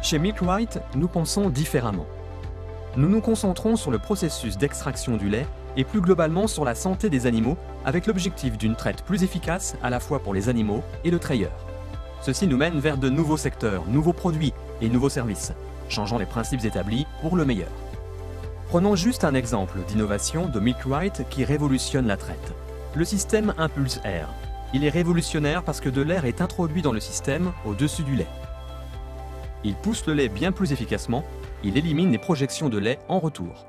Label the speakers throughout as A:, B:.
A: Chez Milkwright, nous pensons différemment. Nous nous concentrons sur le processus d'extraction du lait et plus globalement sur la santé des animaux avec l'objectif d'une traite plus efficace à la fois pour les animaux et le treilleur. Ceci nous mène vers de nouveaux secteurs, nouveaux produits et nouveaux services, changeant les principes établis pour le meilleur. Prenons juste un exemple d'innovation de Milkwright qui révolutionne la traite. Le système Impulse Air. Il est révolutionnaire parce que de l'air est introduit dans le système au-dessus du lait. Il pousse le lait bien plus efficacement, il élimine les projections de lait en retour.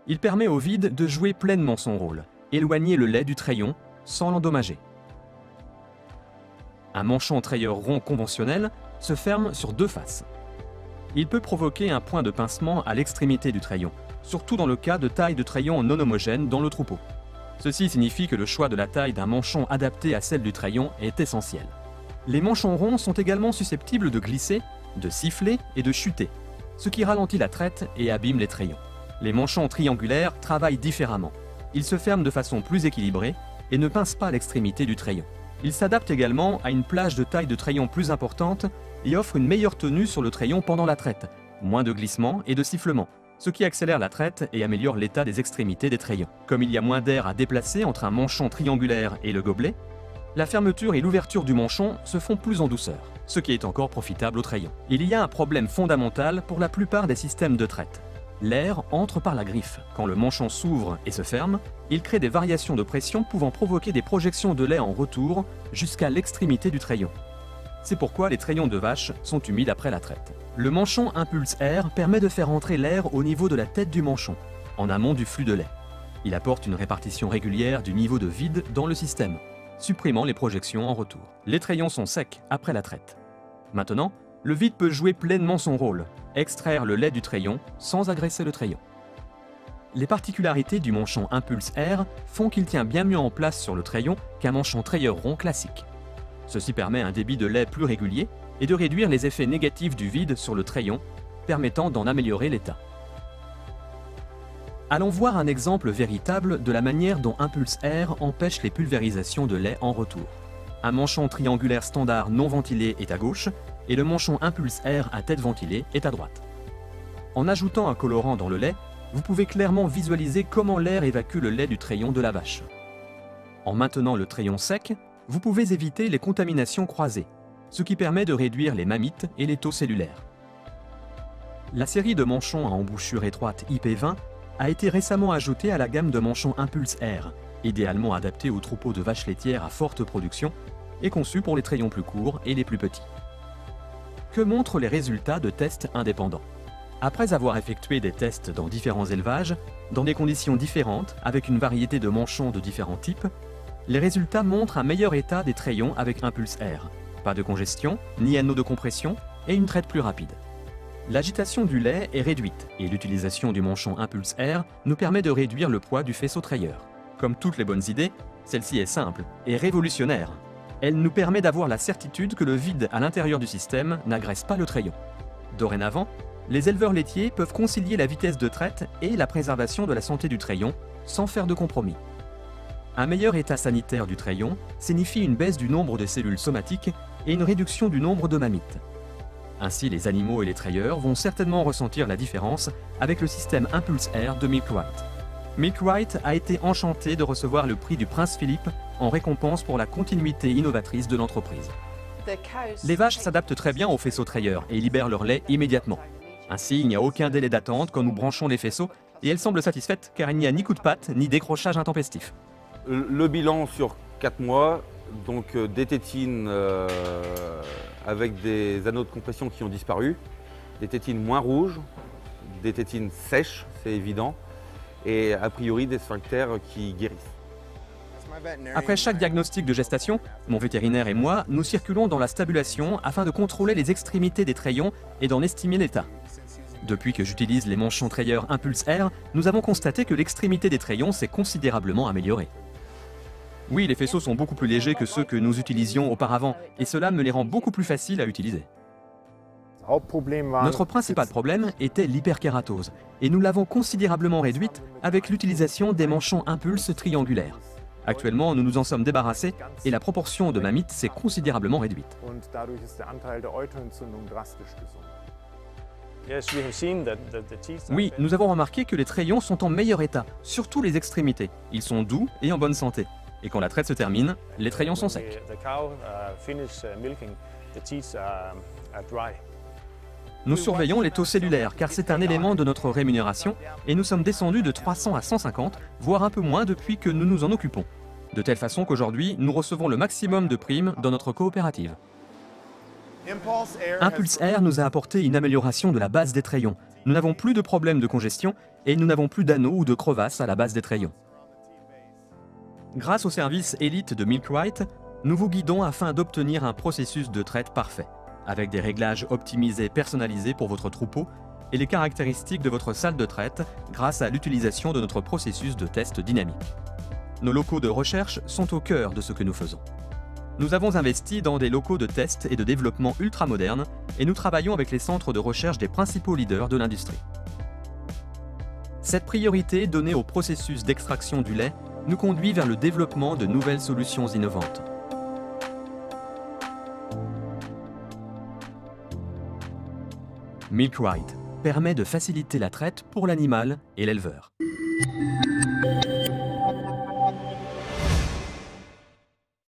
A: Il permet au vide de jouer pleinement son rôle, éloigner le lait du treillon sans l'endommager. Un manchon treilleur rond conventionnel se ferme sur deux faces. Il peut provoquer un point de pincement à l'extrémité du treillon, surtout dans le cas de taille de treillon non homogène dans le troupeau. Ceci signifie que le choix de la taille d'un manchon adapté à celle du treillon est essentiel. Les manchons ronds sont également susceptibles de glisser, de siffler et de chuter, ce qui ralentit la traite et abîme les trayons. Les manchons triangulaires travaillent différemment. Ils se ferment de façon plus équilibrée et ne pincent pas l'extrémité du treillon. Ils s'adaptent également à une plage de taille de treillon plus importante et offrent une meilleure tenue sur le treillon pendant la traite, moins de glissements et de sifflements, ce qui accélère la traite et améliore l'état des extrémités des trayons. Comme il y a moins d'air à déplacer entre un manchon triangulaire et le gobelet, la fermeture et l'ouverture du manchon se font plus en douceur, ce qui est encore profitable au treillon. Il y a un problème fondamental pour la plupart des systèmes de traite. L'air entre par la griffe. Quand le manchon s'ouvre et se ferme, il crée des variations de pression pouvant provoquer des projections de lait en retour jusqu'à l'extrémité du treillon. C'est pourquoi les trayons de vache sont humides après la traite. Le manchon Impulse Air permet de faire entrer l'air au niveau de la tête du manchon, en amont du flux de lait. Il apporte une répartition régulière du niveau de vide dans le système, supprimant les projections en retour. Les trayons sont secs après la traite. Maintenant, le vide peut jouer pleinement son rôle, extraire le lait du treillon sans agresser le treillon. Les particularités du manchon Impulse Air font qu'il tient bien mieux en place sur le treillon qu'un manchon treilleur rond classique. Ceci permet un débit de lait plus régulier et de réduire les effets négatifs du vide sur le treillon, permettant d'en améliorer l'état. Allons voir un exemple véritable de la manière dont Impulse Air empêche les pulvérisations de lait en retour. Un manchon triangulaire standard non ventilé est à gauche et le manchon Impulse Air à tête ventilée est à droite. En ajoutant un colorant dans le lait, vous pouvez clairement visualiser comment l'air évacue le lait du treillon de la vache. En maintenant le treillon sec, vous pouvez éviter les contaminations croisées, ce qui permet de réduire les mammites et les taux cellulaires. La série de manchons à embouchure étroite IP20 a été récemment ajoutée à la gamme de manchons Impulse Air, idéalement adaptés aux troupeaux de vaches laitières à forte production et conçus pour les trayons plus courts et les plus petits. Que montrent les résultats de tests indépendants? Après avoir effectué des tests dans différents élevages, dans des conditions différentes, avec une variété de manchons de différents types, les résultats montrent un meilleur état des trayons avec Impulse Air. Pas de congestion, ni anneau de compression et une traite plus rapide. L'agitation du lait est réduite et l'utilisation du manchon Impulse Air nous permet de réduire le poids du faisceau treilleur. Comme toutes les bonnes idées, celle-ci est simple et révolutionnaire. Elle nous permet d'avoir la certitude que le vide à l'intérieur du système n'agresse pas le treillon. Dorénavant, les éleveurs laitiers peuvent concilier la vitesse de traite et la préservation de la santé du treillon sans faire de compromis. Un meilleur état sanitaire du treillon signifie une baisse du nombre de cellules somatiques et une réduction du nombre de mammites. Ainsi, les animaux et les treilleurs vont certainement ressentir la différence avec le système Impulse Air de Milkwright. Milkwright a été enchanté de recevoir le prix du Prince Philippe en récompense pour la continuité innovatrice de l'entreprise. Les vaches s'adaptent très bien aux faisceaux treilleurs et libèrent leur lait immédiatement. Ainsi, il n'y a aucun délai d'attente quand nous branchons les faisceaux et elles semblent satisfaites car il n'y a ni coup de patte ni décrochage intempestif.
B: Le bilan sur 4 mois, donc des tétines avec des anneaux de compression qui ont disparu, des tétines moins rouges, des tétines sèches, c'est évident, et a priori des sphincters qui guérissent.
A: Après chaque diagnostic de gestation, mon vétérinaire et moi, nous circulons dans la stabulation afin de contrôler les extrémités des trayons et d'en estimer l'état. Depuis que j'utilise les manchons trayeurs Impulse Air, nous avons constaté que l'extrémité des trayons s'est considérablement améliorée. Oui, les faisceaux sont beaucoup plus légers que ceux que nous utilisions auparavant, et cela me les rend beaucoup plus faciles à utiliser. Notre principal problème était l'hyperkératose, et nous l'avons considérablement réduite avec l'utilisation des manchons Impulse triangulaires. Actuellement, nous nous en sommes débarrassés et la proportion de mammites s'est considérablement réduite. Oui, nous avons remarqué que les trayons sont en meilleur état, surtout les extrémités. Ils sont doux et en bonne santé. Et quand la traite se termine, les trayons sont secs. Nous surveillons les taux cellulaires car c'est un élément de notre rémunération et nous sommes descendus de 300 à 150, voire un peu moins depuis que nous nous en occupons. De telle façon qu'aujourd'hui, nous recevons le maximum de primes dans notre coopérative. Impulse Air nous a apporté une amélioration de la base des trayons. Nous n'avons plus de problème de congestion et nous n'avons plus d'anneaux ou de crevasses à la base des trayons. Grâce au service élite de Milkrite, nous vous guidons afin d'obtenir un processus de traite parfait, avec des réglages optimisés personnalisés pour votre troupeau et les caractéristiques de votre salle de traite grâce à l'utilisation de notre processus de test dynamique. Nos locaux de recherche sont au cœur de ce que nous faisons. Nous avons investi dans des locaux de test et de développement ultramodernes et nous travaillons avec les centres de recherche des principaux leaders de l'industrie. Cette priorité donnée au processus d'extraction du lait nous conduit vers le développement de nouvelles solutions innovantes. Milkrite permet de faciliter la traite pour l'animal et l'éleveur.